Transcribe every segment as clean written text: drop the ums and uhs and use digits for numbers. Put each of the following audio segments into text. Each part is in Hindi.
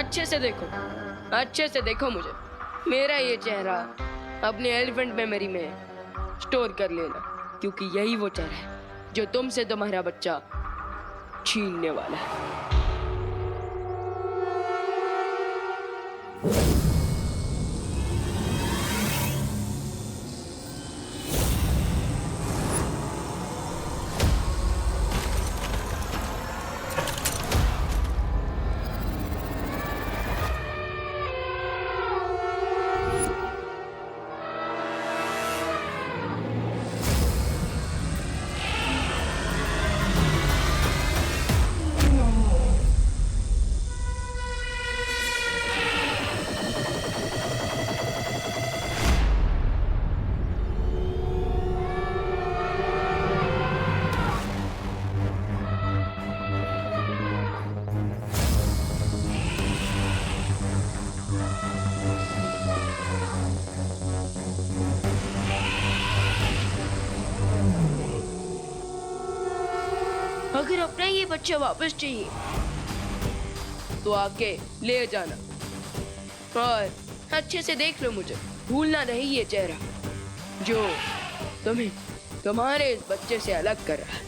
अच्छे से देखो मुझे। मेरा ये चेहरा अपने एलिफेंट मेमोरी में स्टोर कर लेना, क्योंकि यही वो चेहरा है जो तुमसे तुम्हारा बच्चा छीनने वाला है। अगर अपना ये बच्चा वापस चाहिए तो आके ले जाना, और अच्छे से देख लो मुझे। भूलना नहीं ये चेहरा जो तुम्हें तुम्हारे इस बच्चे से अलग कर रहा है,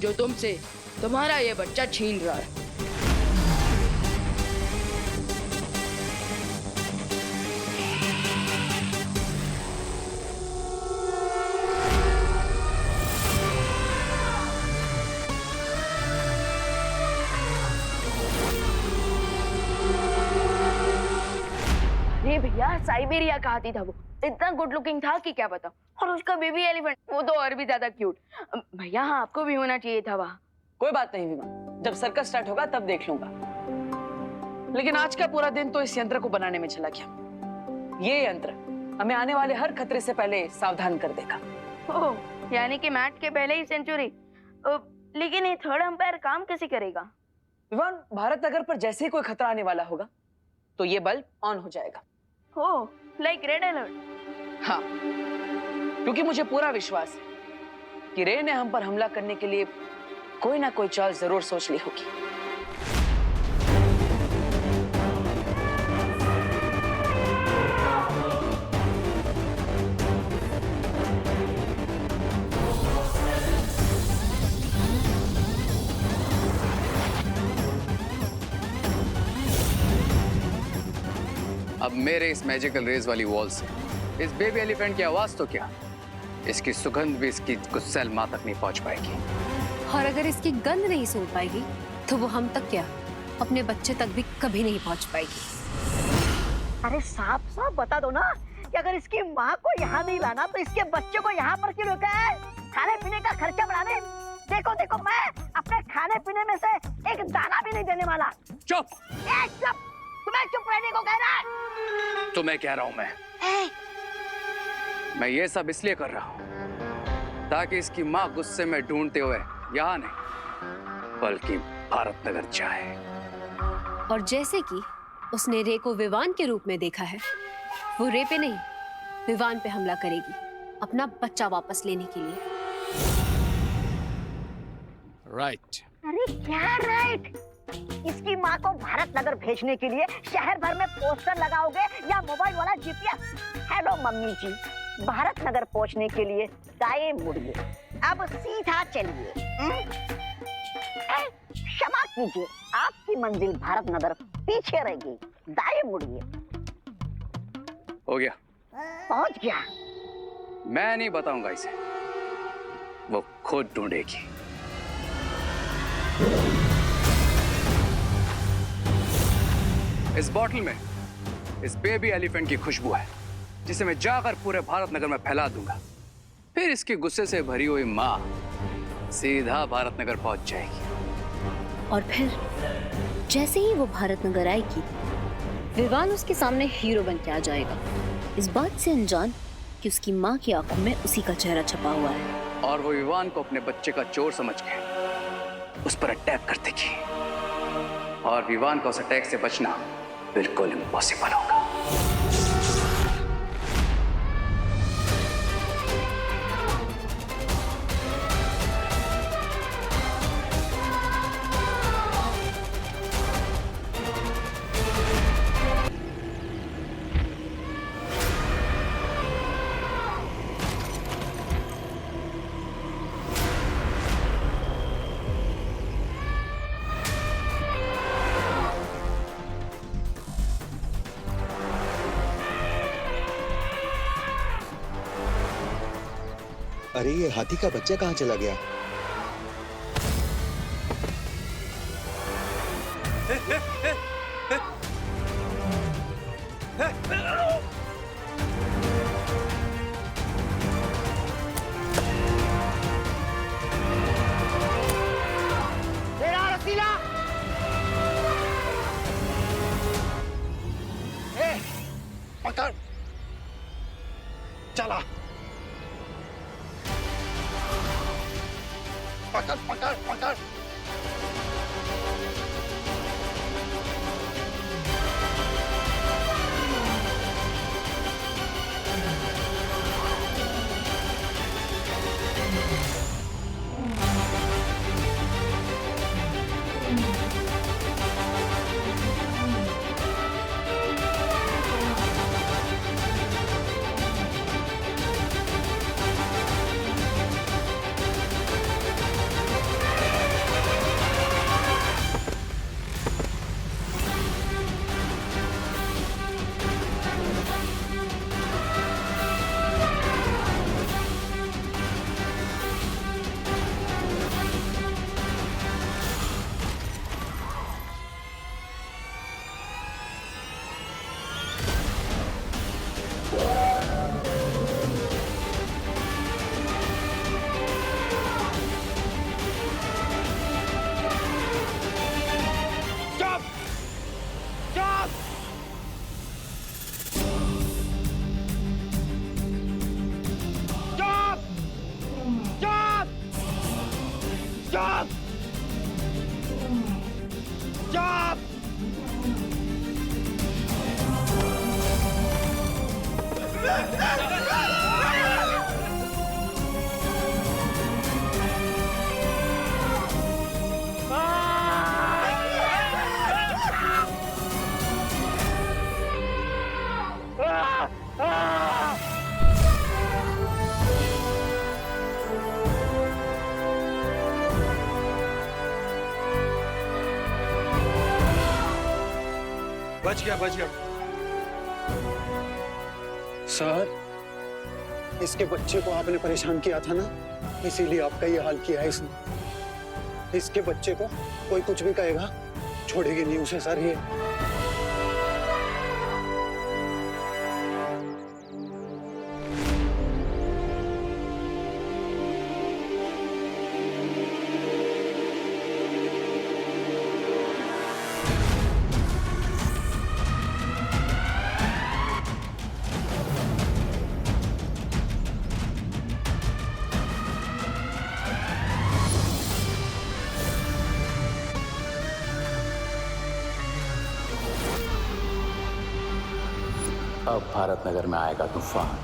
जो तुमसे तुम्हारा ये बच्चा छीन रहा है। भैया साइबेरिया का हाथी था वो, इतना गुड लुकिंग था कि क्या बताऊं। और उसका बेबी एलिफेंट, वो तो और भी ज्यादा क्यूट। भैया हाँ, आपको भी होना चाहिए था वहाँ। कोई बात नहीं विमान, जब सर्कस स्टार्ट होगा तब देख लूंगा। लेकिन आज का पूरा दिन तो इस यंत्र को बनाने में चला गया। ये यंत्र हमें आने वाले हर खतरे से पहले सावधान कर देगा। ओह, यानी कि मैच के पहले ही सेंचुरी। लेकिन ये थर्ड अंपायर काम कैसे करेगा? विमान, भारत नगर पर जैसे ही कोई खतरा आने वाला होगा तो ये बल्ब ऑन हो जाएगा। ओह, लाइक रेड अलर्ट। हाँ, क्योंकि मुझे पूरा विश्वास है कि रे ने हम पर हमला करने के लिए कोई ना कोई चाल जरूर सोच ली होगी। अब मेरे इस मैजिकल रेज वाली वॉल से इस बेबी एलिफेंट की आवाज तो क्या, इसकी सुगंध भी इसकी गुस्सैल मां तक नहीं पहुंच पाएगी। और अगर इसकी गंध नहीं सूंघ पाएगी तो वो हम तक क्या, अपने बच्चे तक भी कभी नहीं पहुंच पाएगी। अरे साफ साफ बता दो ना कि अगर इसकी माँ को यहाँ नहीं लाना तो इसके बच्चे को यहाँ पर क्यों रोका है? खाने पीने का खर्चा बढ़ाने। देखो देखो, मैं अपने खाने पीने में से एक दाना भी नहीं देने वाला। चुप! चुप! तुम्हें चुप रहने को कह रहा है? तुम्हें कह रहा हूं मैं ये सब इसलिए कर रहा हूं ताकि इसकी माँ गुस्से में ढूंढते हुए यहाँ नहीं बल्कि भारत नगर जाए। और जैसे कि उसने रे को विवान के रूप में देखा है, वो रे पे नहीं विवान पे हमला करेगी अपना बच्चा वापस लेने के लिए। राइट। अरे क्या राइट? इसकी माँ को भारत नगर भेजने के लिए शहर भर में पोस्टर लगाओगे या मोबाइल वाला जीपीएस? हेलो मम्मी जी, भारत नगर पहुँचने के लिए दाएं मुड़िए, अब सीधा चलिए। क्षमा कीजिए, आपकी मंजिल भारत नगर पीछे रहेगी, दाएं मुड़िए। हो गया, पहुँच गया। मैं नहीं बताऊंगा इसे, वो खुद ढूंढेगी। इस बॉटल में इस बेबी एलिफेंट की खुशबू है, जिसे मैं जाकर पूरे भारत नगर में फैला दूंगा। फिर इसके गुस्से से भरी हुई माँ सीधा भारत नगर पहुंच जाएगी। और फिर जैसे ही वो भारत नगर आएगी, विवान उसके सामने हीरो बन के आ जाएगा, इस बात से अनजान कि उसकी माँ की आंखों में उसी का चेहरा छपा हुआ है। और वो विवान को अपने बच्चे का चोर समझ के उस पर अटैक कर देगी, और विवान का उस अटैक से बचना बिल्कुल इम्पॉसिबल होगा। अरे ये हाथी का बच्चा कहाँ चला गया? तेरा रसीला पकड़, चला, पकड़ पकड़ पकड़। बच गया बच गया। सर, इसके बच्चे को आपने परेशान किया था ना, इसीलिए आपका ये हाल किया है इसने। इसके बच्चे को कोई कुछ भी कहेगा, छोड़ेगी नहीं उसे सर ये। अब भारत नगर में आएगा तूफान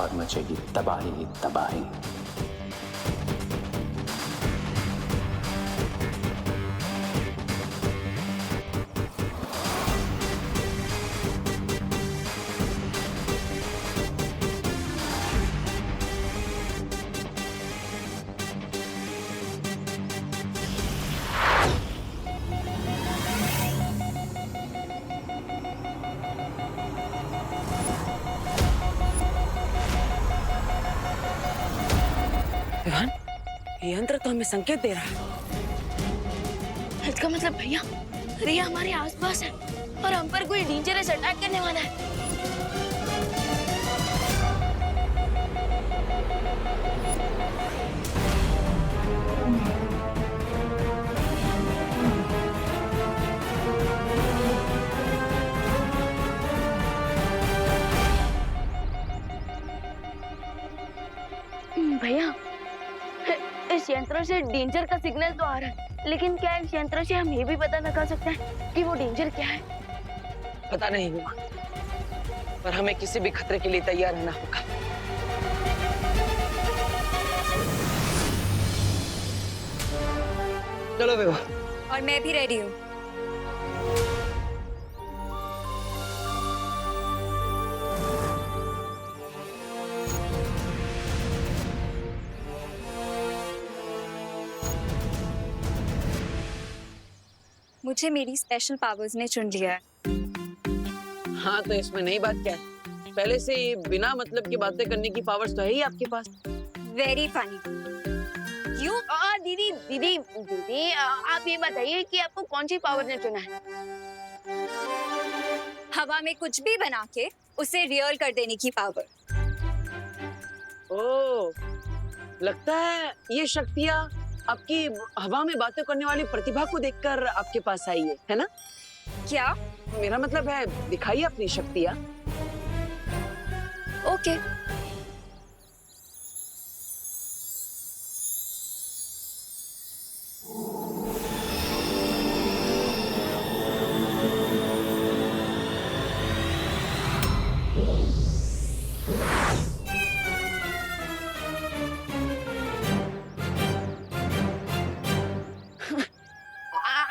और मचेगी तबाही तबाही। विवान, ये यंत्र तो हमें संकेत दे रहा है। इसका मतलब भैया रिया हमारे आसपास है और हम पर कोई डेंजरस अटैक करने वाला है। भैया, इस यंत्र से डेंजर का सिग्नल तो आ रहा है, लेकिन क्या इस यंत्र से हम ये भी पता लगा सकते हैं कि वो डेंजर क्या है? पता नहीं हुआ, पर हमें किसी भी खतरे के लिए तैयार रहना होगा। चलो विवा। और मैं भी रेडी हूँ। मुझे मेरी स्पेशल पावर्स ने चुन लिया है। हाँ, तो इसमें नई बात क्या है? पहले से बिना मतलब की बातें करने की पावर्स तो है ही आपके पास। Very funny. यू दीदी दीदी दीदी आप ये बताइए कि आपको कौन सी पावर ने चुना है? हवा में कुछ भी बना के उसे रियल कर देने की पावर। ओ, लगता है ये शक्तियाँ आपकी हवा में बातें करने वाली प्रतिभा को देखकर आपके पास आई है ना? क्या? मेरा मतलब है दिखाइए अपनी शक्तियाँ। ओके।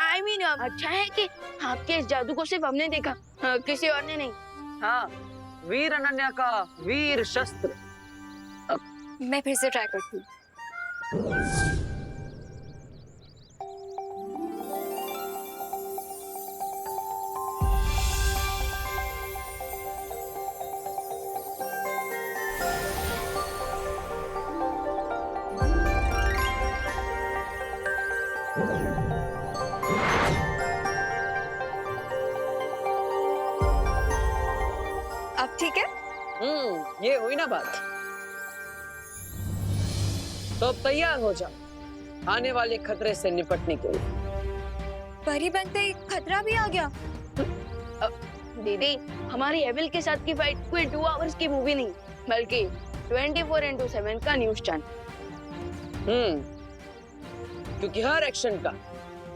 आई मीन अच्छा है कि आपके इस जादू को सिर्फ हमने देखा, किसी और ने नहीं। हाँ, वीर अनन्या का वीर शस्त्र। मैं फिर से ट्राई करती हूँ। अब ठीक है? ये हुई ना बात। तो अब तैयार हो जाओ आने वाले खतरे से निपटने के लिए। परी बनते ही खतरा भी आ गया। दीदी हमारी एविल के साथ की फाइट कोई 2 आवर्स की मूवी नहीं, बल्कि 24x7 का न्यूज़ चैनल। क्योंकि हर एक्शन का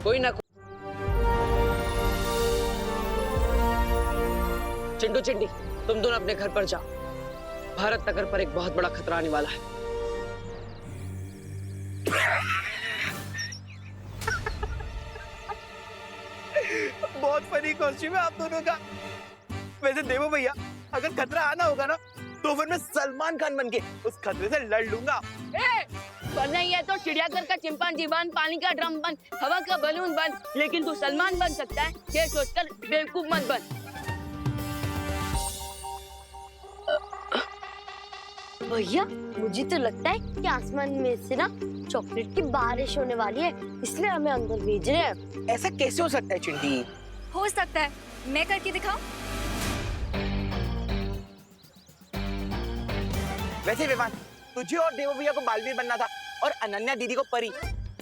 कोई ना कोई। चिंटू चिंटी, तुम दोनों अपने घर पर जाओ। भारत नगर पर एक बहुत बड़ा खतरा आने वाला है। बहुत फनी कॉस्ट्यूम है आप दोनों का। वैसे देवो भैया, अगर खतरा आना होगा ना तो फिर मैं सलमान खान बन के उस खतरे से लड़ लूंगा। वरना ये तो चिड़ियाघर का चिंपांजी बन, पानी का ड्रम बन, हवा का बलून बन, लेकिन तू सलमान बन सकता है ये सोचकर बेवकूफ मत बन। भैया मुझे तो लगता है कि आसमान में से ना चॉकलेट की बारिश होने वाली है, इसलिए हमें अंदर भेज रहे हैं। ऐसा कैसे हो सकता है चिंटी? हो सकता है, मैं करके दिखाऊं? वैसे विवान, तुझे और देवो भैया को बालवीर बनना था और अनन्या दीदी को परी।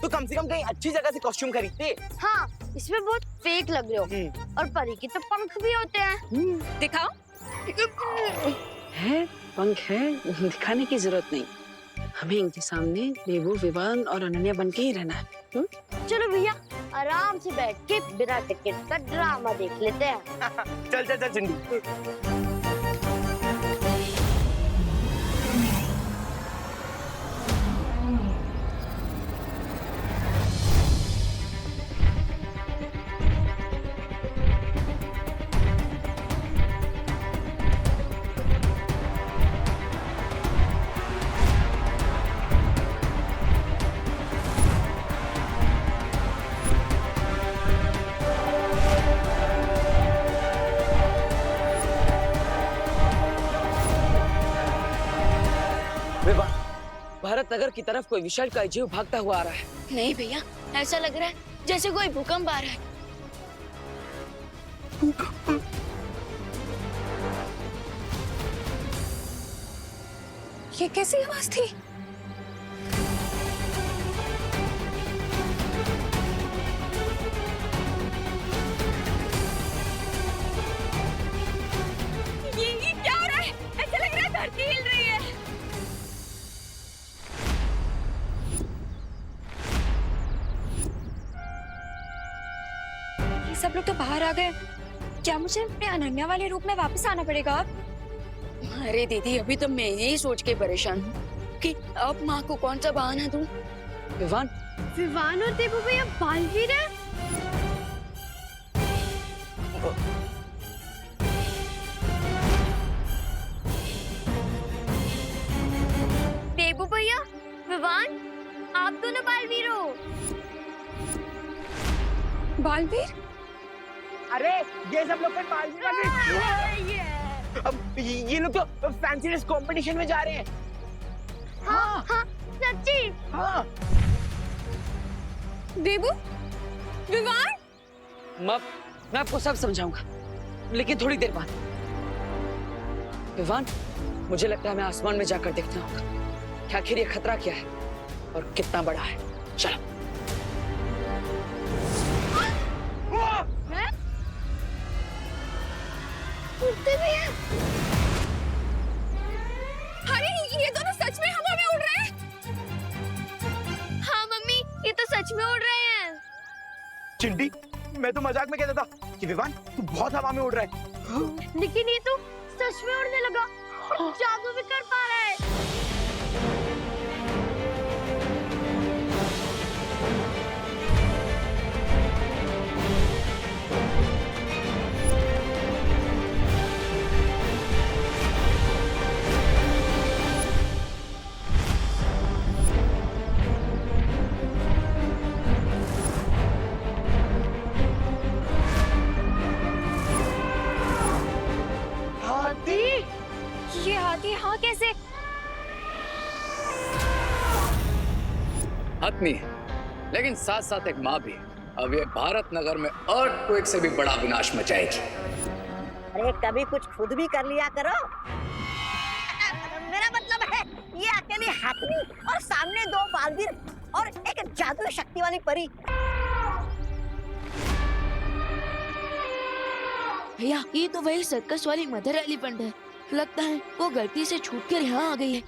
तो कम से कम कहीं अच्छी जगह से कॉस्ट्यूम खरीदते। हाँ, इसमें बहुत फेक लग रहे हो। और परी की तो पंख भी होते हैं। दिखाओ। है पंख है, दिखाने की जरूरत नहीं। हमें इनके सामने देवो, विवान और अनन्या बन के ही रहना है। चलो भैया आराम से बैठ के बिना टिकट का ड्रामा देख लेते हैं। चल चल चल चिंटी। भारत नगर की तरफ कोई विशालकाय जीव भागता हुआ आ रहा है। नहीं भैया, ऐसा लग रहा है जैसे कोई भूकंप आ रहा है। ये कैसी आवाज थी? ये क्या हो रहा है? ऐसा लग रहा है धरती हिल रही है। ये सब लोग तो बाहर आ गए। क्या मुझे अपने अनन्या वाले रूप में वापस आना पड़ेगा अब? अरे दीदी, अभी तो मैं यही सोच के परेशान हूँ कि अब माँ को कौन सा बहाना दूँ। विवान, विवान और देवो भैया बालवीर है। देवो भैया, विवान, आप दोनों बालवीर हो। बालवीर? अरे ये सब लोग फिर बालवीर अब ये लोग तो फैंसी ड्रेस कंपटीशन में जा रहे हैं। हाँ, सच्ची? हाँ देबू, विवान, मैं आपको सब समझाऊंगा, लेकिन थोड़ी देर बाद। विवान, मुझे लगता है हमें आसमान में जाकर देखना होगा कि आखिर ये खतरा क्या है और कितना बड़ा है। चलो। हैं? उड़ते भी हैं? अरे ये दोनों सच में हवा में उड़ रहे हैं। हाँ मम्मी, ये तो सच में उड़ रहे हैं। चिंटी, मैं तो मजाक में कहता था कि विवान तू बहुत हवा में उड़ रहा है। लेकिन ये तो सच में उड़ने लगा और जादू भी कर पा रहा है। ये हाथी हाँ कैसे? हतनी है, लेकिन साथ साथ एक माँ भी है। अब ये भारत नगर में अर्थक्वेक से भी बड़ा विनाश मचाएगी। अरे कभी कुछ खुद भी कर लिया करो। मेरा मतलब है ये अकेली हाथनी और सामने दो बालवीर और एक जादुई शक्ति वाली परी। भैया, ये तो वही सर्कस वाली मदर एलिफेंट है। लगता है वो गलती से छूटकर यहाँ आ गई है।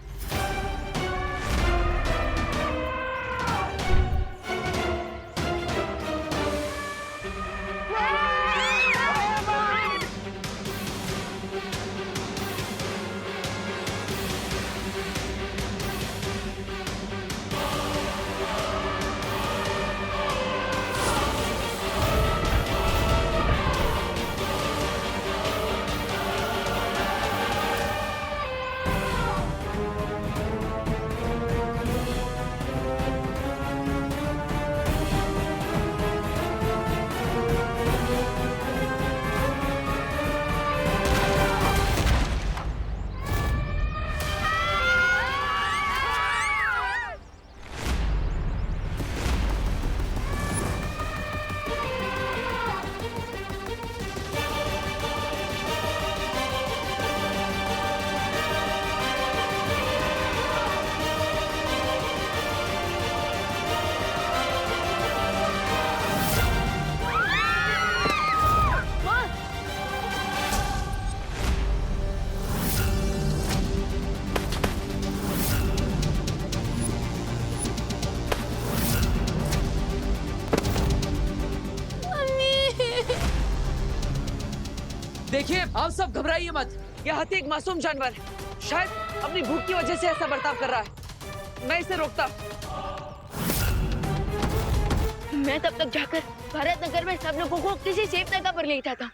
देखिए, आप सब घबराइए मत। यह हाथी एक मासूम जानवर है, शायद अपनी भूख की वजह से ऐसा बर्ताव कर रहा है। मैं इसे रोकता। मैं तब तक जाकर भारत नगर में सब लोगों को किसी सेफ जगह पर ले जाता।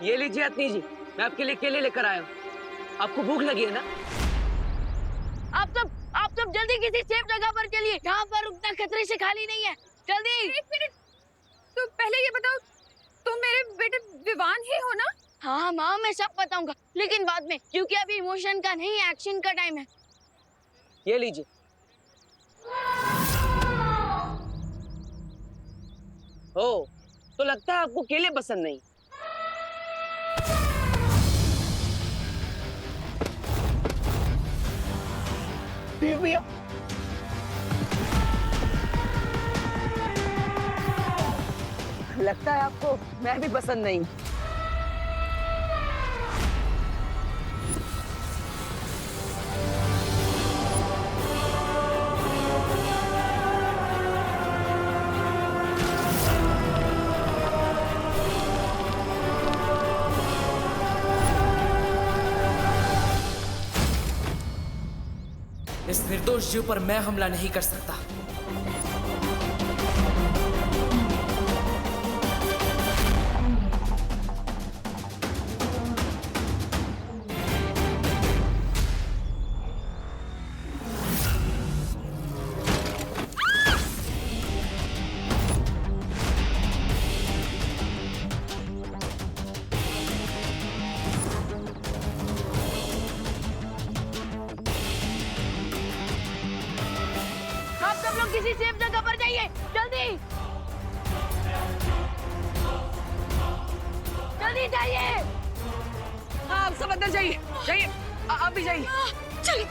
ये लीजिए हथनी जी, मैं आपके लिए केले लेकर आया हूँ। आपको भूख लगी है ना? आप सब जल्दी किसी सेफ जगह पर चलिए। यहाँ पर उतना खतरे से खाली नहीं है। जल्दी। एक मिनट, तो पहले ये बताओ, तुम मेरे बेटे विवान ही हो ना? हाँ माँ, मैं सब बताऊंगा, लेकिन बाद में, क्योंकि अभी इमोशन का नहीं, एक्शन का टाइम है। ये लीजिए। ओ, तो लगता है आपको केले पसंद नहीं। भैया, लगता है आपको मैं भी पसंद नहीं। इस निर्दोष जीव पर मैं हमला नहीं कर सकता। लोग किसी सेफ जगह पर जाइए, जल्दी जल्दी जाइए। हाँ, आप सब अंदर जाइए, जाइए, आप भी जाइए। चलिए।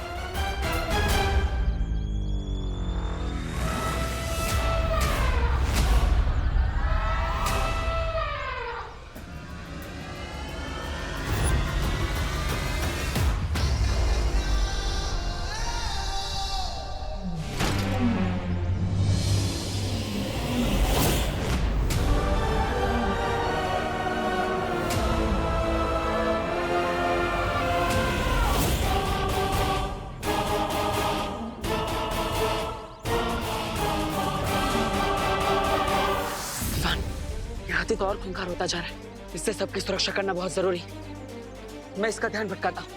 हाथी तो और खूंखार होता जा रहा है, इससे सबकी सुरक्षा करना बहुत जरूरी है। मैं इसका ध्यान भटकाता हूँ,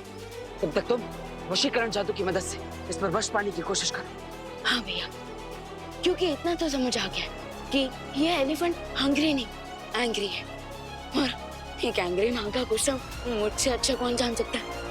तब तक तुम वशीकरण जादू की मदद से इस पर वश पाने की कोशिश करो। हाँ भैया, क्योंकि इतना तो समझ आ गया कि ये एलिफेंट हंग्री नहीं, एंग्री है, और एक एंग्री नाम का गुस्सा मुझसे अच्छा कौन जान सकता है।